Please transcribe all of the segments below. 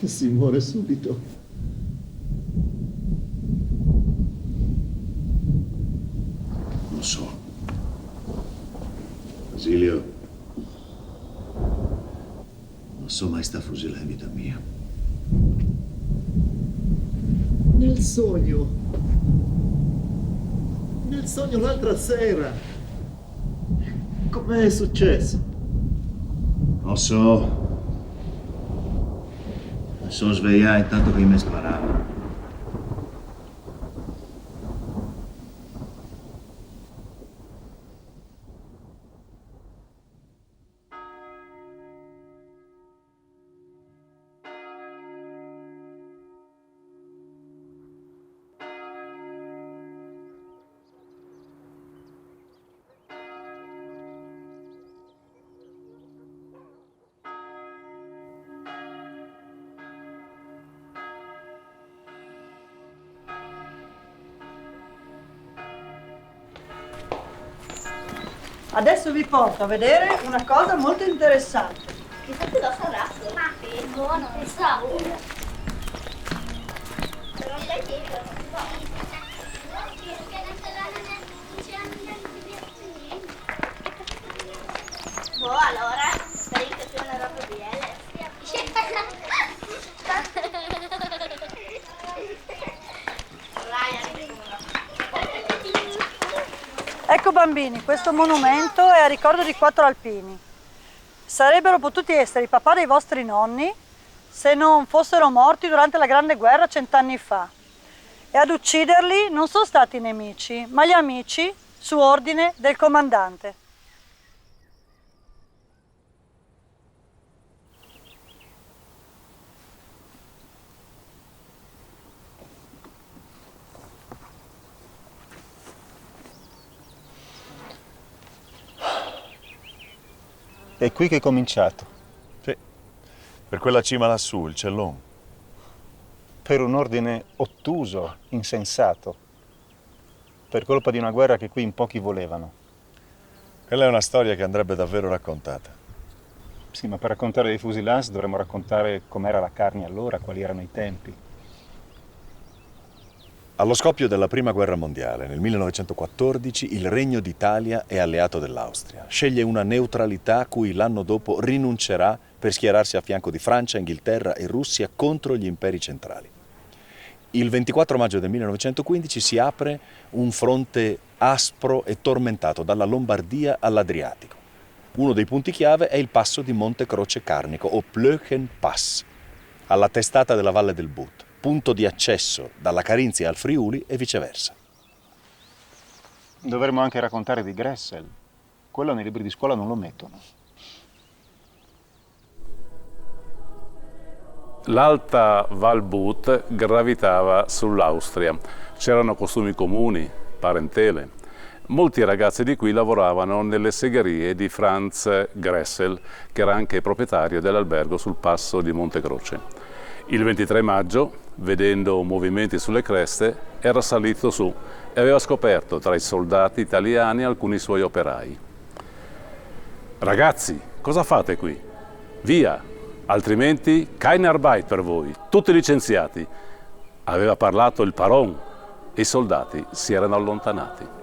Si muore subito. Non so. Basilio, non so mai sta fusilata in vita mia. Nel sogno. Nel sogno l'altra sera. Com'è successo? Non so. Mi sono svegliato intanto che mi sparava. Adesso vi porto a vedere una cosa molto interessante. Chissà cosa sarà. Ma è buono, è sapo. Però non dai tempo, non si può. Boh, allora, speri che sia una roba di Ecco bambini, questo monumento è a ricordo di 4 alpini. Sarebbero potuti essere i papà dei vostri nonni se non fossero morti durante la Grande Guerra 100 anni fa. E ad ucciderli non sono stati i nemici, ma gli amici su ordine del comandante. È qui che è cominciato. Sì, per quella cima lassù, il Cellon. Per un ordine ottuso, insensato. Per colpa di una guerra che qui in pochi volevano. Quella è una storia che andrebbe davvero raccontata. Sì, ma per raccontare dei fusilans dovremmo raccontare com'era la carne allora, quali erano i tempi. Allo scoppio della Prima Guerra Mondiale, nel 1914, il Regno d'Italia è alleato dell'Austria. Sceglie una neutralità a cui l'anno dopo rinuncerà per schierarsi a fianco di Francia, Inghilterra e Russia contro gli imperi centrali. Il 24 maggio del 1915 si apre un fronte aspro e tormentato dalla Lombardia all'Adriatico. Uno dei punti chiave è il passo di Monte Croce Carnico, o Plöchen Pass, alla testata della Valle del But, punto di accesso dalla Carinzia al Friuli e viceversa. Dovremmo anche raccontare di Gressel. Quello nei libri di scuola non lo mettono. L'Alta Val But gravitava sull'Austria. C'erano costumi comuni, parentele. Molti ragazzi di qui lavoravano nelle segherie di Franz Gressel, che era anche proprietario dell'albergo sul passo di Monte Croce. Il 23 maggio, vedendo movimenti sulle creste, era salito su e aveva scoperto tra i soldati italiani alcuni suoi operai. Ragazzi, cosa fate qui? Via, altrimenti keine Arbeit per voi, tutti licenziati. Aveva parlato il Paron e i soldati si erano allontanati.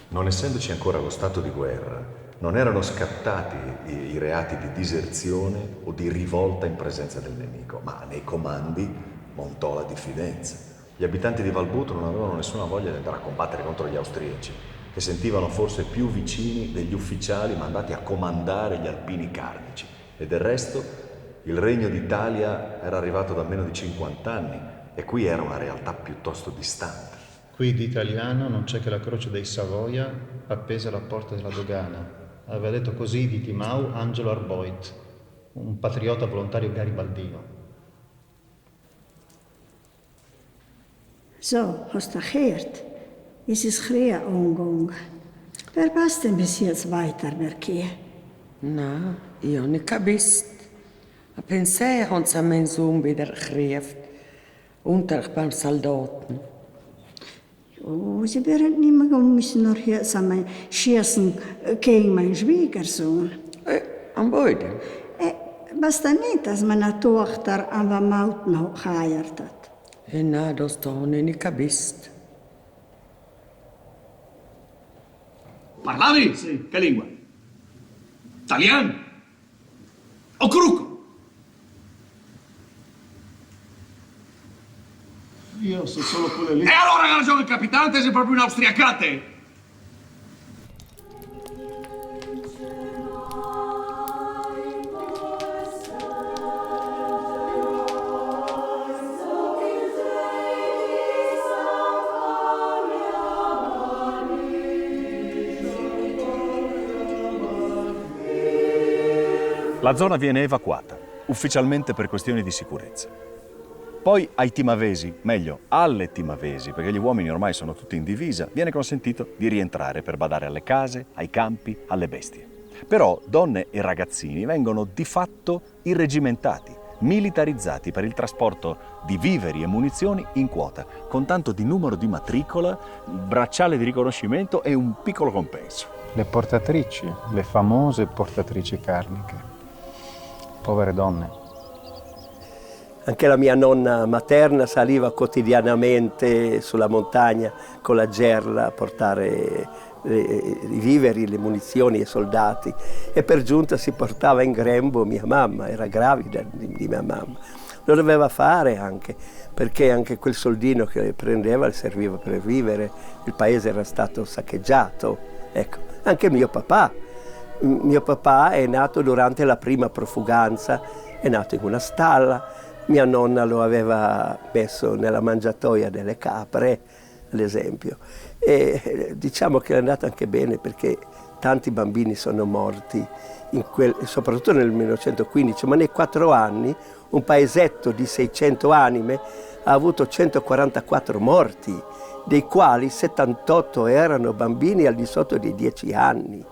Non essendoci ancora lo stato di guerra, non erano scattati i reati di diserzione o di rivolta in presenza del nemico, ma nei comandi montò la diffidenza. Gli abitanti di Valbuto non avevano nessuna voglia di andare a combattere contro gli austriaci, che sentivano forse più vicini degli ufficiali mandati a comandare gli alpini carnici. E del resto, il Regno d'Italia era arrivato da meno di 50 anni e qui era una realtà piuttosto distante. Qui di italiano non c'è che la croce dei Savoia appesa alla porta della dogana. Aveva detto così di Timau Angelo Arboit, un patriota volontario garibaldino. So, hast du gehört? Es ist Krieg angegangen. Wer passt denn bis jetzt weiter, Berkier? Nou, io non capisco. Ma pensai che non mi sono wieder gekriegt. Unter beim Soldaten. Sie wären nicht mehr müssen noch hier zusammen schießen gegen meinen Schwiegersohn. An beide? Basta nicht, dass meine Tochter an der Maut noch geheiratet. Na, das doch nicht capisco. Parlavi? Sì. Che lingua? Italiano? O crucco? Io so solo quelle lì. E allora ha ragione il capitano, sei proprio un austriacate! La zona viene evacuata, ufficialmente per questioni di sicurezza. Poi ai timavesi, meglio, alle timavesi, perché gli uomini ormai sono tutti in divisa, viene consentito di rientrare per badare alle case, ai campi, alle bestie. Però donne e ragazzini vengono di fatto irregimentati, militarizzati per il trasporto di viveri e munizioni in quota, con tanto di numero di matricola, bracciale di riconoscimento e un piccolo compenso. Le portatrici, le famose portatrici carniche. Povere donne. Anche la mia nonna materna saliva quotidianamente sulla montagna con la gerla a portare i viveri, le munizioni ai soldati, e per giunta si portava in grembo mia mamma, era gravida di mia mamma. Lo doveva fare anche, perché anche quel soldino che prendeva le serviva per vivere, il paese era stato saccheggiato. Ecco, anche mio papà è nato durante la prima profuganza, è nato in una stalla. Mia nonna lo aveva messo nella mangiatoia delle capre, ad esempio. E diciamo che è andata anche bene, perché tanti bambini sono morti, soprattutto nel 1915, ma nei 4 anni un paesetto di 600 anime ha avuto 144 morti, dei quali 78 erano bambini al di sotto dei 10 anni.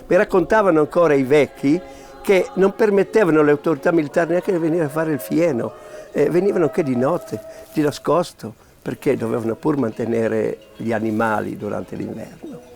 Mi raccontavano ancora i vecchi che non permettevano alle autorità militari neanche di venire a fare il fieno, venivano anche di notte, di nascosto, perché dovevano pur mantenere gli animali durante l'inverno.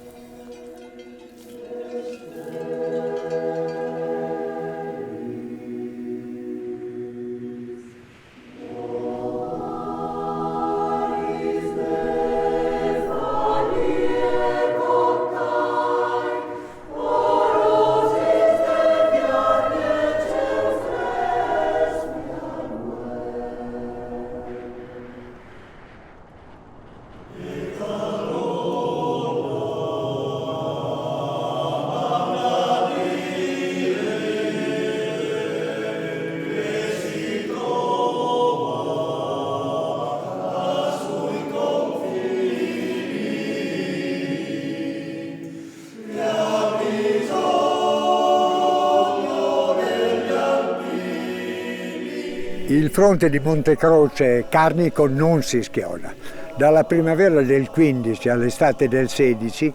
Il fronte di Montecroce Carnico non si schioda. Dalla primavera del 15 all'estate del 16,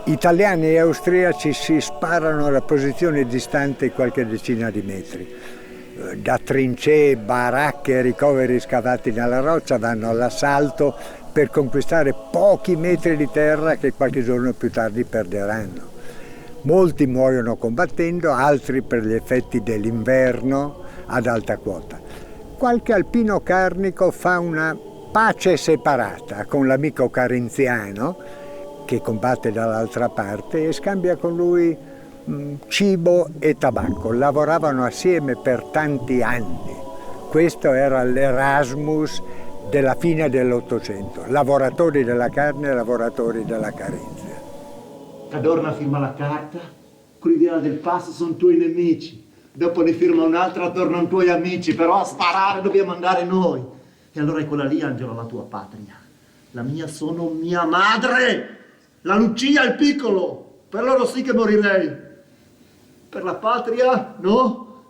italiani e austriaci si sparano alla posizione distante qualche decina di metri. Da trincee, baracche e ricoveri scavati nella roccia vanno all'assalto per conquistare pochi metri di terra che qualche giorno più tardi perderanno. Molti muoiono combattendo, altri per gli effetti dell'inverno ad alta quota. Qualche alpino carnico fa una pace separata con l'amico carinziano che combatte dall'altra parte e scambia con lui cibo e tabacco. Lavoravano assieme per tanti anni. Questo era l'Erasmus della fine dell'Ottocento. Lavoratori della carne e lavoratori della carinzia. Cadorna firma la carta, quelli di là del passo sono tuoi nemici. Dopo ne firma un'altra, tornano tuoi amici, però a sparare dobbiamo andare noi. E allora è quella lì, Angelo, la tua patria. La mia sono mia madre, la Lucia il piccolo, per loro sì che morirei. Per la patria, no?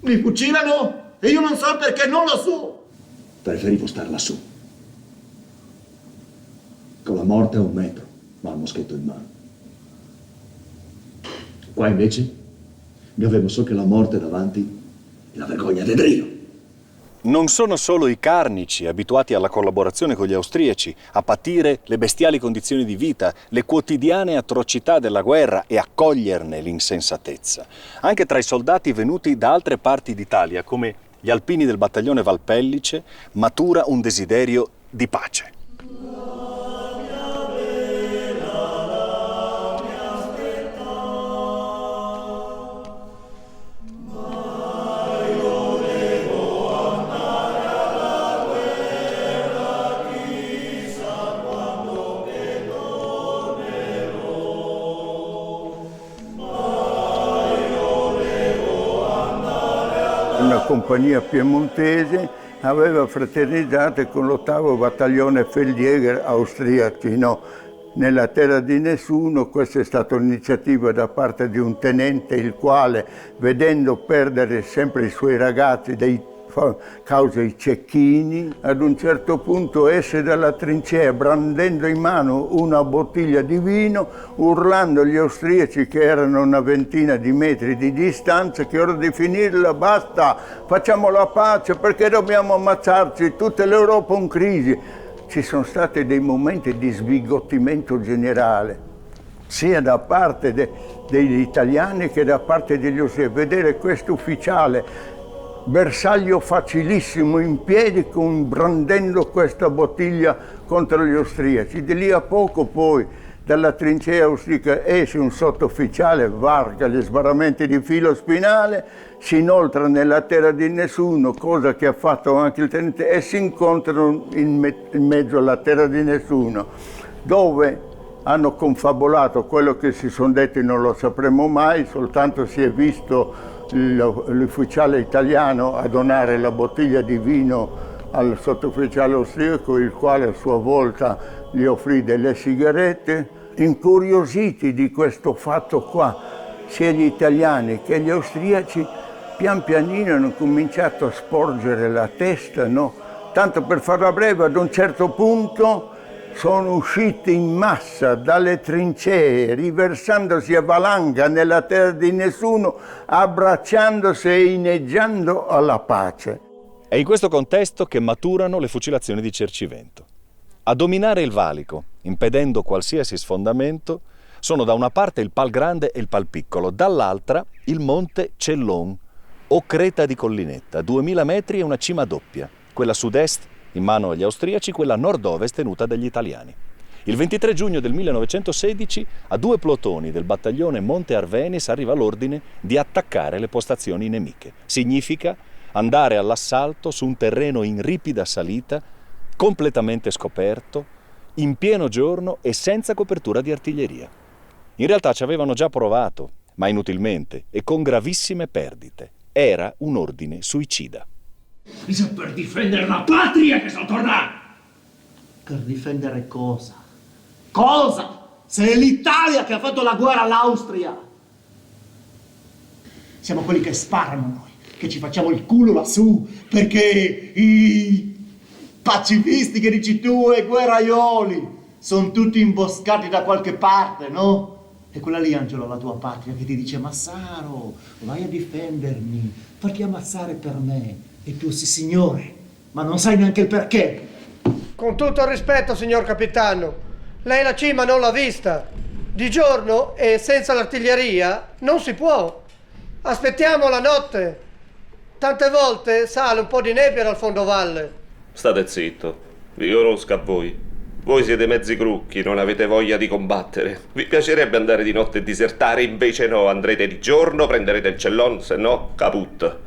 Mi fucilano e io non so perché non lo so. Preferivo star lassù, con la morte a 1 metro, ma il moschetto in mano. Qua invece Io avevo so che la morte davanti e la vergogna del Dio. Non sono solo i carnici, abituati alla collaborazione con gli austriaci, a patire le bestiali condizioni di vita, le quotidiane atrocità della guerra e a coglierne l'insensatezza. Anche tra i soldati venuti da altre parti d'Italia, come gli alpini del battaglione Valpellice, matura un desiderio di pace. Una compagnia piemontese aveva fraternizzato con l'8° battaglione Feldjäger austriaci, no? Nella terra di nessuno. Questa è stata un'iniziativa da parte di un tenente, il quale, vedendo perdere sempre i suoi ragazzi causa i cecchini, ad un certo punto esce dalla trincea brandendo in mano una bottiglia di vino, urlando agli austriaci, che erano una ventina di metri di distanza, che è ora di finirla, basta, facciamo la pace, perché dobbiamo ammazzarci, tutta l'Europa è in crisi. Ci sono stati dei momenti di sbigottimento generale, sia da parte degli italiani che da parte degli austriaci. Vedere questo ufficiale, bersaglio facilissimo, in piedi, brandendo questa bottiglia contro gli austriaci. Di lì a poco poi dalla trincea austriaca esce un sottufficiale, varca gli sbarramenti di filo spinale, si inoltra nella terra di nessuno, cosa che ha fatto anche il tenente, e si incontrano in mezzo alla terra di nessuno, dove hanno confabolato quello che si sono detti non lo sapremo mai, soltanto si è visto l'ufficiale italiano a donare la bottiglia di vino al sottufficiale austriaco, il quale a sua volta gli offrì delle sigarette. Incuriositi di questo fatto qua, sia gli italiani che gli austriaci, pian pianino hanno cominciato a sporgere la testa, no? Tanto per farla breve, ad un certo punto sono usciti in massa dalle trincee, riversandosi a valanga nella terra di nessuno, abbracciandosi e inneggiando alla pace. È in questo contesto che maturano le fucilazioni di Cercivento. A dominare il valico, impedendo qualsiasi sfondamento, sono da una parte il Pal Grande e il Pal Piccolo, dall'altra il Monte Cellon, o creta di collinetta, 2000 metri e una cima doppia, quella sud-est in mano agli austriaci, quella nord-ovest tenuta dagli italiani. Il 23 giugno del 1916 a 2 plotoni del battaglione Monte Arvenis arriva l'ordine di attaccare le postazioni nemiche. Significa andare all'assalto su un terreno in ripida salita, completamente scoperto, in pieno giorno e senza copertura di artiglieria. In realtà ci avevano già provato, ma inutilmente e con gravissime perdite. Era un ordine suicida. È per difendere la patria che sono tornato! Per difendere cosa? Cosa? Se è l'Italia che ha fatto la guerra all'Austria! Siamo quelli che sparano noi, che ci facciamo il culo lassù, perché i pacifisti che dici tu e guerraioli sono tutti imboscati da qualche parte, no? E quella lì, Angelo, la tua patria, che ti dice: Massaro, vai a difendermi, fatti ammazzare per me. E tu sì, signore, ma non sai neanche il perché. Con tutto il rispetto, signor capitano, lei la cima non l'ha vista. Di giorno e senza l'artiglieria non si può. Aspettiamo la notte. Tante volte sale un po' di nebbia dal fondovalle. State zitto, vi conosco a voi. Voi siete mezzi crucchi, non avete voglia di combattere. Vi piacerebbe andare di notte e disertare, invece no, andrete di giorno, prenderete il cellon, se no, caput.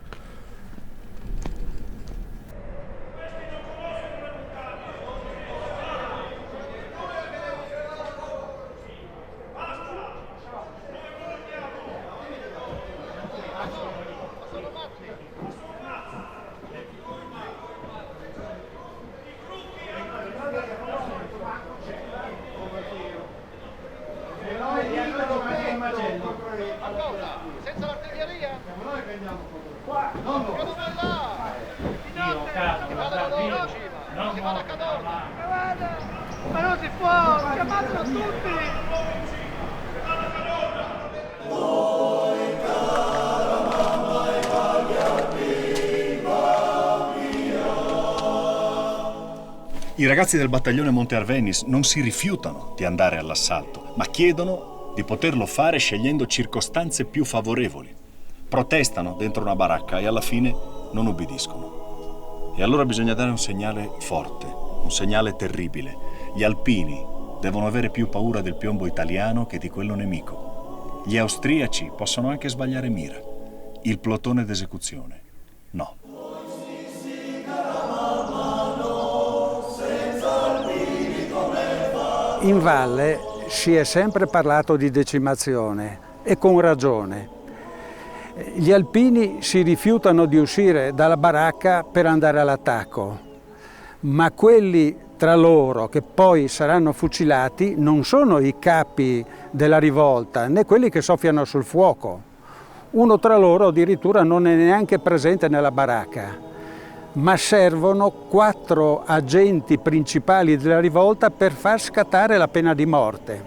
Senza l'artiglieria? Noi prendiamo qua. Non lo so. Dio cazzo, non si vada a Cadorna. Ma non si può, chiamatelo tutti! I ragazzi del battaglione Monte Arvenis non si rifiutano di andare all'assalto, ma chiedono di poterlo fare scegliendo circostanze più favorevoli. Protestano dentro una baracca e alla fine non ubbidiscono. E allora bisogna dare un segnale forte, un segnale terribile. Gli alpini devono avere più paura del piombo italiano che di quello nemico. Gli austriaci possono anche sbagliare mira. Il plotone d'esecuzione, no. In valle si è sempre parlato di decimazione e con ragione. Gli alpini si rifiutano di uscire dalla baracca per andare all'attacco, ma quelli tra loro che poi saranno fucilati non sono i capi della rivolta né quelli che soffiano sul fuoco. Uno tra loro addirittura non è neanche presente nella baracca, ma servono 4 agenti principali della rivolta per far scattare la pena di morte.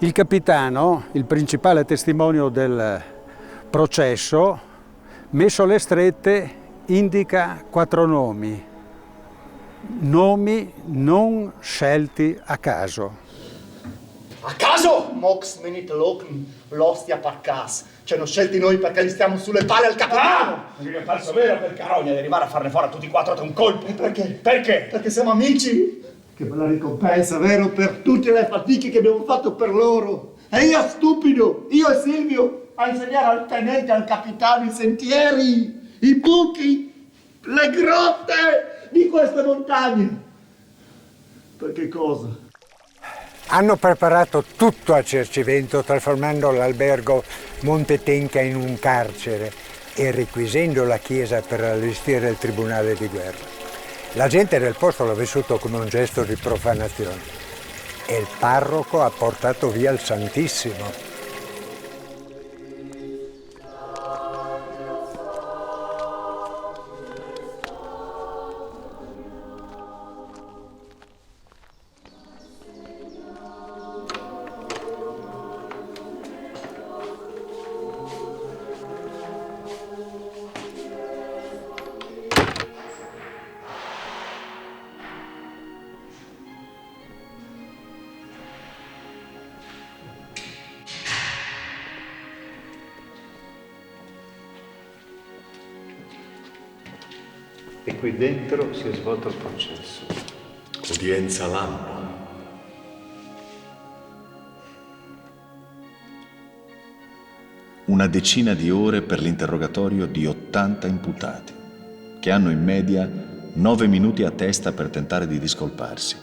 Il capitano, il principale testimonio del processo, messo alle strette, indica 4 nomi non scelti a caso. A caso? Mox menit locum, l'ostia per cas. Ci hanno scelti noi perché li stiamo sulle palle al capitano. Mi è parso vero per Carogna di arrivare a farne fuori a tutti e 4 da un colpo. Perché? Perché? Perché siamo amici. Che bella ricompensa, vero? Per tutte le fatiche che abbiamo fatto per loro. E io stupido, io e Silvio, a insegnare al tenente e al capitano i sentieri, i buchi, le grotte di queste montagne. Per che cosa? Hanno preparato tutto a Cercivento, trasformando l'albergo Monte Tenca in un carcere e requisendo la chiesa per allestire il tribunale di guerra. La gente del posto l'ha vissuto come un gesto di profanazione e il parroco ha portato via il Santissimo. E qui dentro si è svolto il processo. Udienza lampo. Una decina di ore per l'interrogatorio di 80 imputati, che hanno in media 9 minuti a testa per tentare di discolparsi.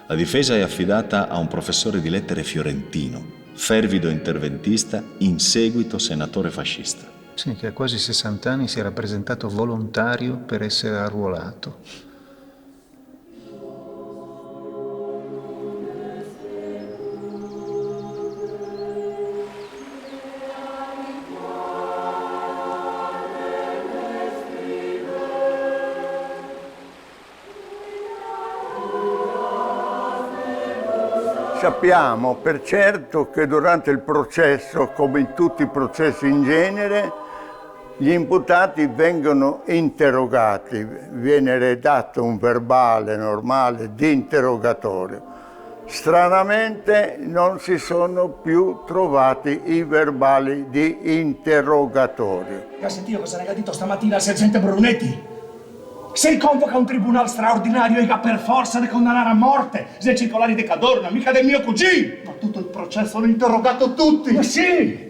La difesa è affidata a un professore di lettere fiorentino, fervido interventista, in seguito senatore fascista. Sì, che a quasi 60 anni si era presentato volontario per essere arruolato. Sappiamo per certo che durante il processo, come in tutti i processi in genere, gli imputati vengono interrogati, viene redatto un verbale normale di interrogatorio. Stranamente non si sono più trovati i verbali di interrogatorio. Hai sentito cosa ne ha detto stamattina il sergente Brunetti? Se convoca un tribunale straordinario e per forza di condannare a morte, se circolari di Cadorna, mica del mio cugino. Ma tutto il processo hanno interrogato tutti. Ma sì!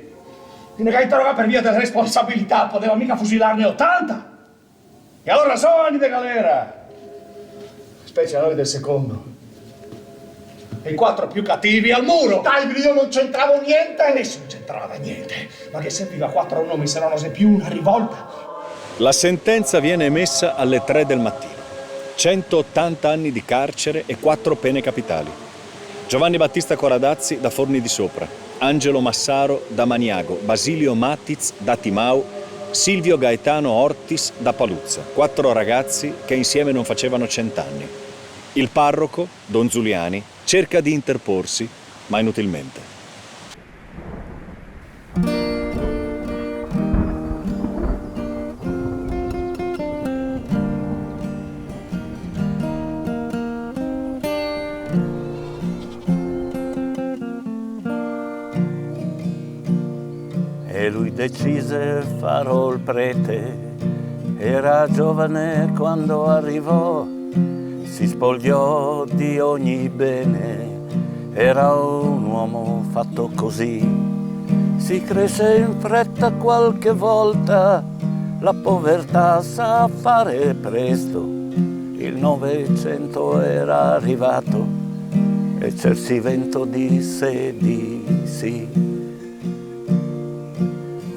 Ti ne interroga per via della responsabilità, poteva mica fusilarne 80. E allora sono anni di galera. Specie a noi del secondo. E i 4 più cattivi al muro. Dai, io non c'entravo niente. E nessuno c'entrava niente. Ma che serviva 4 nomi se non ose più una rivolta? La sentenza viene emessa alle 3 del mattino. 180 anni di carcere e 4 pene capitali. Giovanni Battista Coradazzi da Forni di Sopra, Angelo Massaro da Maniago, Basilio Mattiz da Timau, Silvio Gaetano Ortis da Paluzza. 4 ragazzi che insieme non facevano 100 anni. Il parroco, Don Zuliani, cerca di interporsi, ma inutilmente. decise farò il prete. Era giovane quando arrivò, si spogliò di ogni bene, era un uomo fatto così. Si cresce in fretta qualche volta, la povertà sa fare presto. Il Novecento era arrivato e Cersivento disse di sì.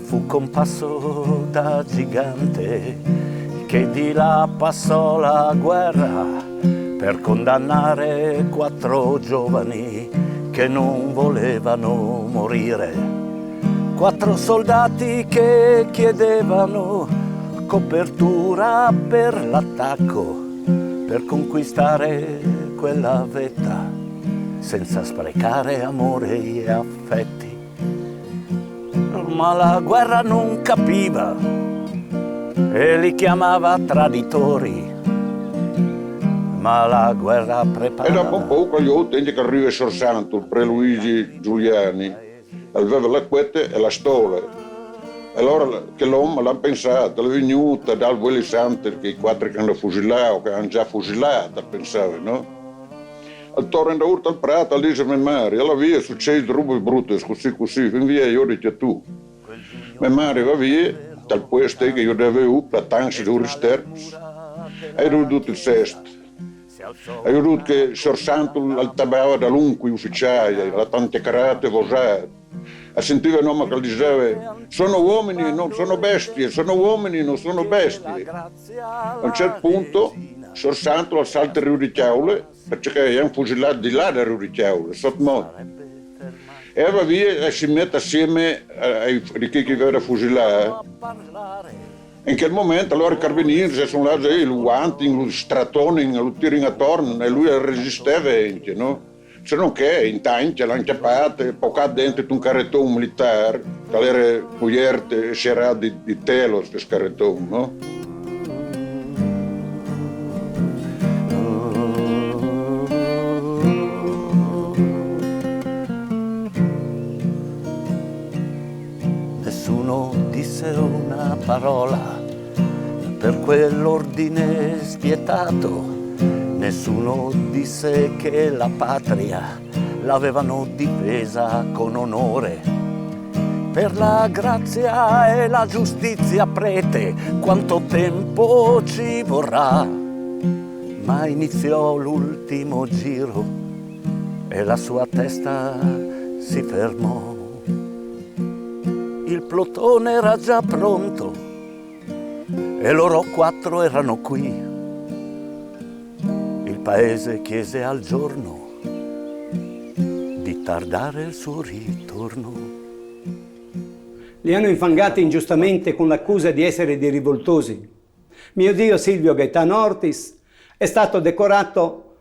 Fu compasso da gigante che di là passò la guerra per condannare 4 giovani che non volevano morire. 4 soldati che chiedevano copertura per l'attacco, per conquistare quella vetta senza sprecare amore e affetti. Ma la guerra non capiva e li chiamava traditori. Ma la guerra preparava. E dopo un po' gli utenti che arriva Sorsanto, il pre Luigi Giuliani, aveva la quete e la stola. E allora che l'uomo l'ha pensato, l'è venuta dal Willy Santer, che i 4 che hanno fusilato, che hanno già fusilato, pensare, no? Al torno da urta al prato, lì se mi mari, alla via succede robe brutte, così, fin via io dico tu. Mi mari va via, dal puesto che io avevo, la tansi di Uristerps, e ero tutto il sesto. E io veduto che Sorsanto altabava da lungo ufficiali, la tante carate vosate. E sentiva un uomo che diceva, sono uomini, non sono bestie, sono uomini, non sono bestie. A un certo punto, Sorsanto al salto del Rio di Chiaule, perché hanno fucilato di là del Rio di Chiaule, sotto moto. E va via e si mette assieme ai ricchi che avevano fucilato. In quel momento allora i carabinieri si sono là, lo guanti, lo stratoni, lo tirano attorno e lui resisteva anche, no? Se non che in tanti l'hanno chiappato, poco dentro un carrettone militare, che era puglierte e c'era di telo questo carrettone, no? Nessuno disse una parola per quell'ordine spietato. Nessuno disse che la patria l'avevano difesa con onore. Per la grazia e la giustizia, prete, quanto tempo ci vorrà? Ma iniziò l'ultimo giro e la sua testa si fermò. Il plotone era già pronto e loro 4 erano qui. Il paese chiese al giorno di tardare il suo ritorno. Li hanno infangati ingiustamente con l'accusa di essere dei rivoltosi. Mio zio Silvio Gaetano Ortis è stato decorato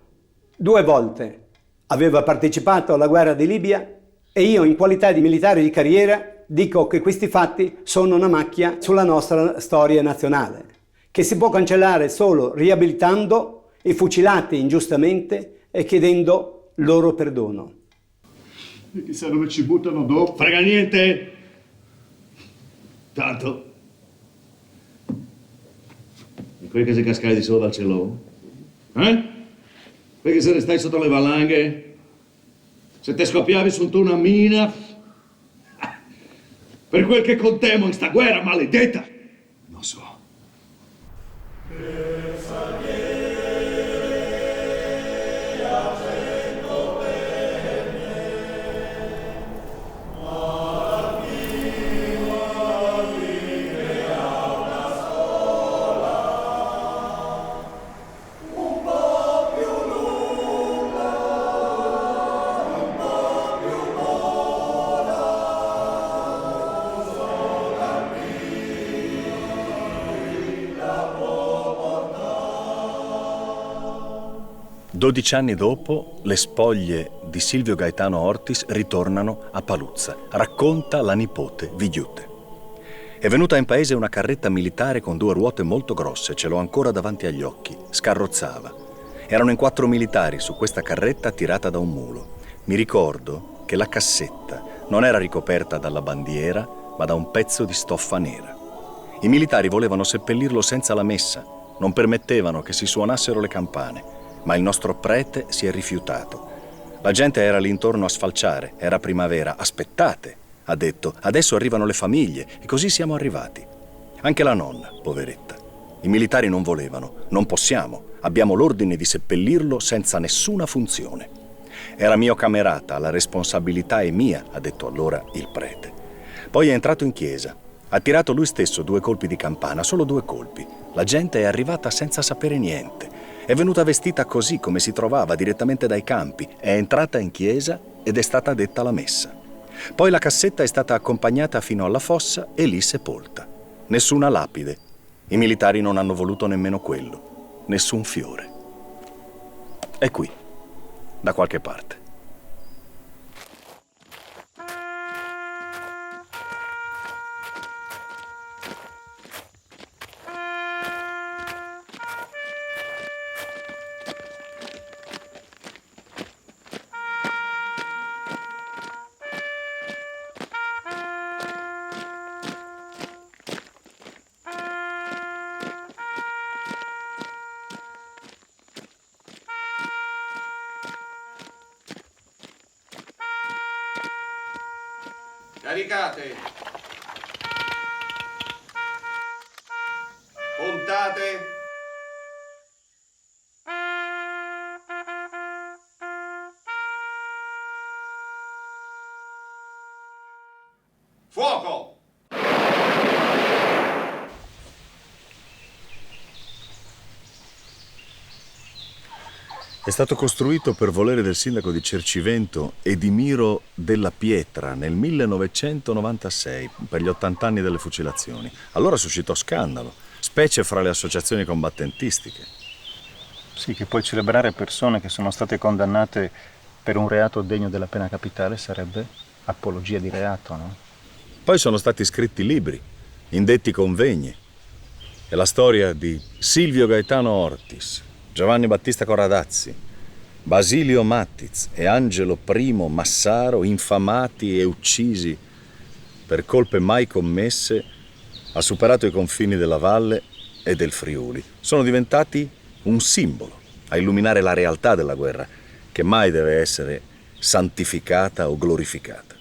2 volte. Aveva partecipato alla guerra di Libia e io, in qualità di militare di carriera, dico che questi fatti sono una macchia sulla nostra storia nazionale, che si può cancellare solo riabilitando i fucilati ingiustamente e chiedendo loro perdono. E chissà dove ci buttano dopo. Frega niente! Tanto. E quelli che si cascai di solo dal cielo? Eh? Quelli che se ne stai sotto le valanghe? Se te scoppiavi su una mina? Per quel che contemo in sta guerra maledetta? Non so. Dodici anni dopo, le spoglie di Silvio Gaetano Ortis ritornano a Paluzza. Racconta la nipote Vigliute. È venuta in paese una carretta militare con 2 ruote molto grosse, ce l'ho ancora davanti agli occhi, scarrozzava. Erano in 4 militari su questa carretta tirata da un mulo. Mi ricordo che la cassetta non era ricoperta dalla bandiera, ma da un pezzo di stoffa nera. I militari volevano seppellirlo senza la messa, non permettevano che si suonassero le campane, ma il nostro prete si è rifiutato. La gente era lì intorno a sfalciare, era primavera. Aspettate, ha detto, adesso arrivano le famiglie, e così siamo arrivati. Anche la nonna, poveretta. I militari non volevano, non possiamo, abbiamo l'ordine di seppellirlo senza nessuna funzione. Era mio camerata, la responsabilità è mia, ha detto allora il prete. Poi è entrato in chiesa, ha tirato lui stesso 2 colpi di campana, solo 2 colpi. La gente è arrivata senza sapere niente. È venuta vestita così, come si trovava, direttamente dai campi. È entrata in chiesa ed è stata detta la messa. Poi la cassetta è stata accompagnata fino alla fossa e lì sepolta. Nessuna lapide. I militari non hanno voluto nemmeno quello. Nessun fiore. È qui, da qualche parte. Caricate! Puntate! Fuoco! È stato costruito per volere del sindaco di Cercivento, Edimiro Della Pietra, nel 1996, per gli 80 anni delle fucilazioni. Allora suscitò scandalo, specie fra le associazioni combattentistiche. Sì, che poi celebrare persone che sono state condannate per un reato degno della pena capitale sarebbe apologia di reato, no? Poi sono stati scritti libri, indetti convegni. È la storia di Silvio Gaetano Ortis, Giovanni Battista Corradazzi, Basilio Mattiz e Angelo I Massaro, infamati e uccisi per colpe mai commesse, ha superato i confini della Valle e del Friuli. Sono diventati un simbolo a illuminare la realtà della guerra, che mai deve essere santificata o glorificata.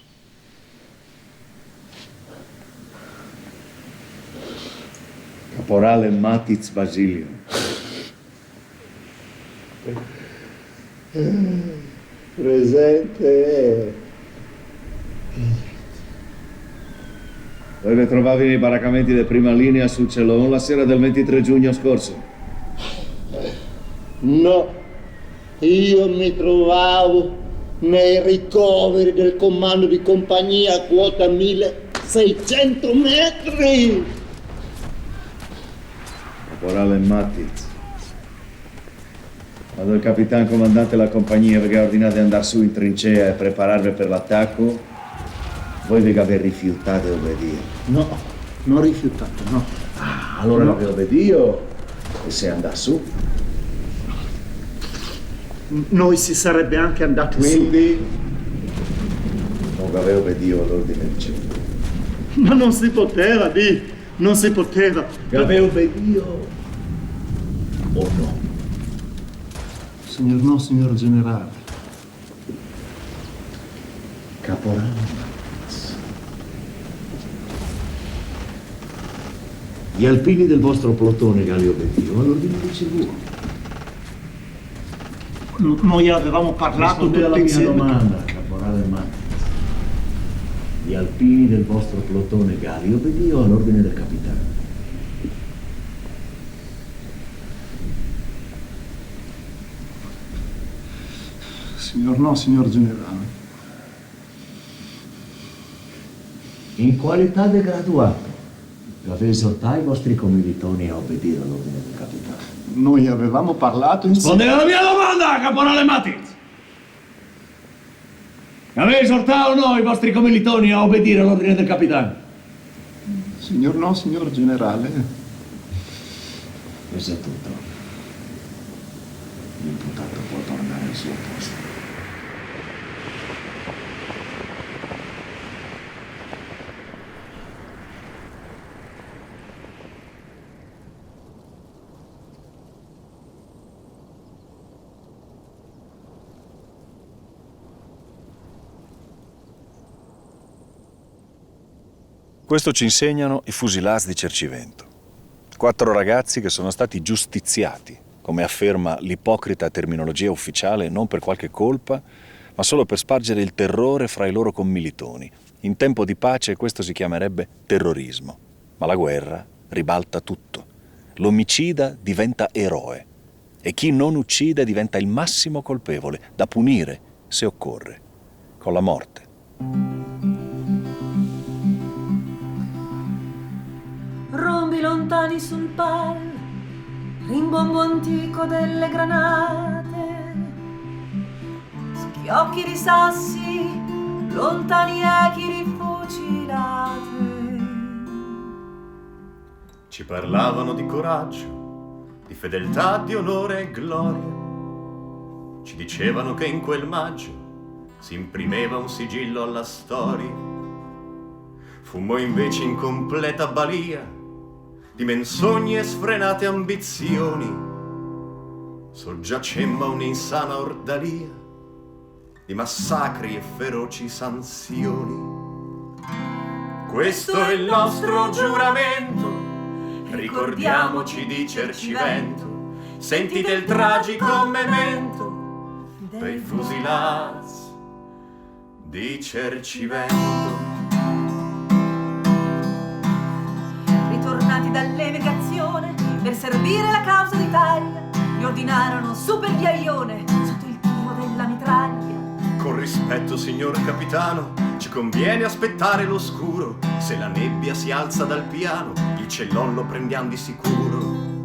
Caporale Mattiz Basilio. Presente. Dove trovavi nei baraccamenti di prima linea sul Celon la sera del 23 giugno scorso? No, io mi trovavo nei ricoveri del comando di compagnia a quota 1600 metri. Caporale Mattiz. Quando il capitano comandante della compagnia vi ha ordinato di andare su in trincea e prepararvi per l'attacco, voi vi avete rifiutato di obbedire. No, non rifiutato, no. Allora non vi obbedito e sei andato su. Noi si sarebbe anche andati Quindi non vi avevo obbedito all'ordine di cielo. Ma non si poteva, non si poteva. Vi avevo obbedito o no? Signor no, signor generale. Caporale Mattiz. Gli alpini del vostro plotone che li obbedito all'ordine di cielo. Noi avevamo parlato tutti alla insieme. mia domanda, caporale Mattiz. Gli alpini del vostro plotone Galli obbedito all'ordine del capitano. Signor no, signor generale. In qualità di graduato, avete esortato i vostri commilitoni a obbedire all'ordine del capitano. Noi avevamo parlato Rispondete alla mia domanda, caporale Mattiz! Avete esortato o no i vostri commilitoni a obbedire all'ordine del capitano? Signor no, signor generale. Questo è tutto. L'imputato può tornare al suo posto. Questo ci insegnano i fusilats di Cercivento. 4 ragazzi che sono stati giustiziati, come afferma l'ipocrita terminologia ufficiale, non per qualche colpa, ma solo per spargere il terrore fra i loro commilitoni. In tempo di pace questo si chiamerebbe terrorismo, ma la guerra ribalta tutto. L'omicida diventa eroe e chi non uccide diventa il massimo colpevole, da punire, se occorre, con la morte. Rombi lontani sul pal, rimbombo antico delle granate, schiocchi di sassi, lontani echi rifucilate. Ci parlavano di coraggio, di fedeltà, di onore e gloria. Ci dicevano che in quel maggio si imprimeva un sigillo alla storia. Fummo invece in completa balia di menzogne e sfrenate ambizioni. Soggiacemmo a un'insana ordalia di massacri e feroci sanzioni. Questo è il nostro giuramento, ricordiamoci di Cercivento, sentite il tragico memento dei fusilats di Cercivento. Ritornati dall'emigrazione per servire la causa d'Italia, gli ordinarono super ghiaione sotto il tiro della mitraglia. Con rispetto, signor capitano, ci conviene aspettare l'oscuro. Se la nebbia si alza dal piano, il cellon lo prendiamo di sicuro.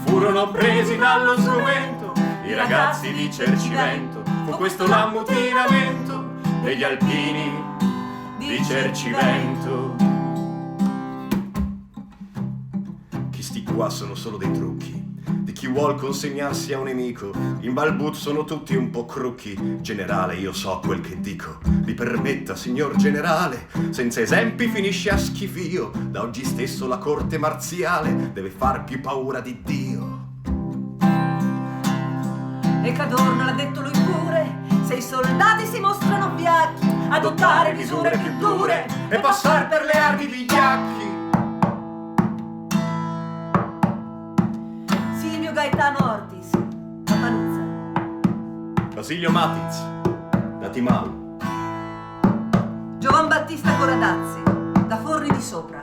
Furono presi dallo sgomento i ragazzi di Cercivento. Fu questo l'ammutinamento degli alpini di Cercivento. Chi sti qua sono solo dei trucchi di chi vuol consegnarsi a un nemico. In Balbut sono tutti un po' crucchi. Generale, io so quel che dico. Mi permetta, signor generale, senza esempi finisce a schifio. Da oggi stesso la corte marziale deve far più paura di Dio. E Cadorna l'ha detto lui pure, se i soldati si mostrano viacchi, adottare misure più dure e passar per le armi vigliacchi. Silvio Gaetano Ortis, da Panuzza. Basilio Matiz, da Timau. Giovan Battista Coradazzi, da Forni di Sopra.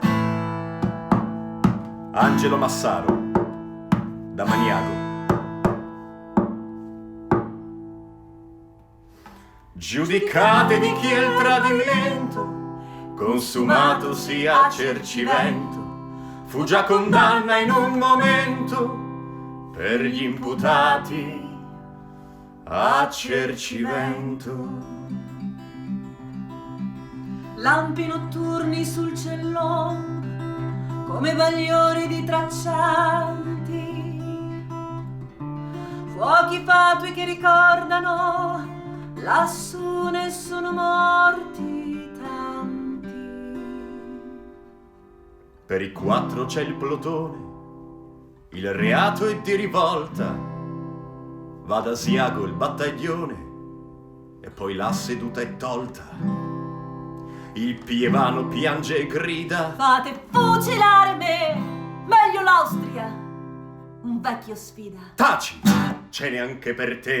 Angelo Massaro, da Maniago. Giudicate di chi è il tradimento consumatosi a Cercivento. Fu già condanna in un momento per gli imputati a Cercivento. Lampi notturni sul cellon come bagliori di traccianti, fuochi fatui che ricordano lassù ne sono morti tanti. Per i 4 c'è il plotone, il reato è di rivolta. Va da Asiago il battaglione e poi la seduta è tolta. Il Pievano piange e grida: fate fucilare me, meglio l'Austria. Un vecchio sfida. Taci, ce n'è anche per te.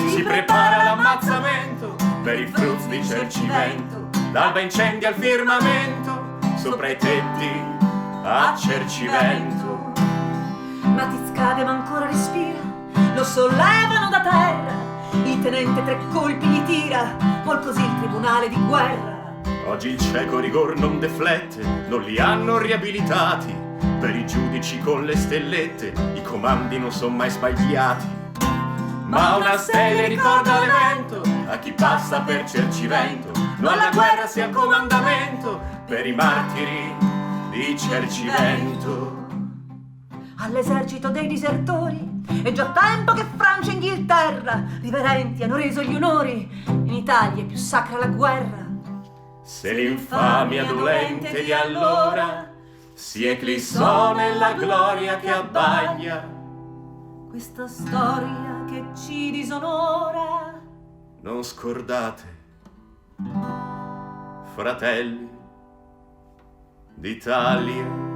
Si prepara l'ammazzamento per i fruz di Cercivento. L'alba incendia il firmamento sopra i tetti a Cercivento. Matiz cade ma ancora respira, lo sollevano da terra, il tenente 3 colpi gli tira, vuol così il tribunale di guerra. Oggi il cieco rigor non deflette, non li hanno riabilitati. Per i giudici con le stellette i comandi non sono mai sbagliati. Ma una stella ricorda l'evento a chi passa per Cercivento. Non alla guerra sia comandamento per i martiri di Cercivento. All'esercito dei disertori è già tempo che Francia e Inghilterra riverenti hanno reso gli onori. In Italia è più sacra la guerra. Se l'infamia dolente di allora si eclissò nella gloria che abbaglia, questa storia che ci disonora, non scordate, fratelli, d'Italia.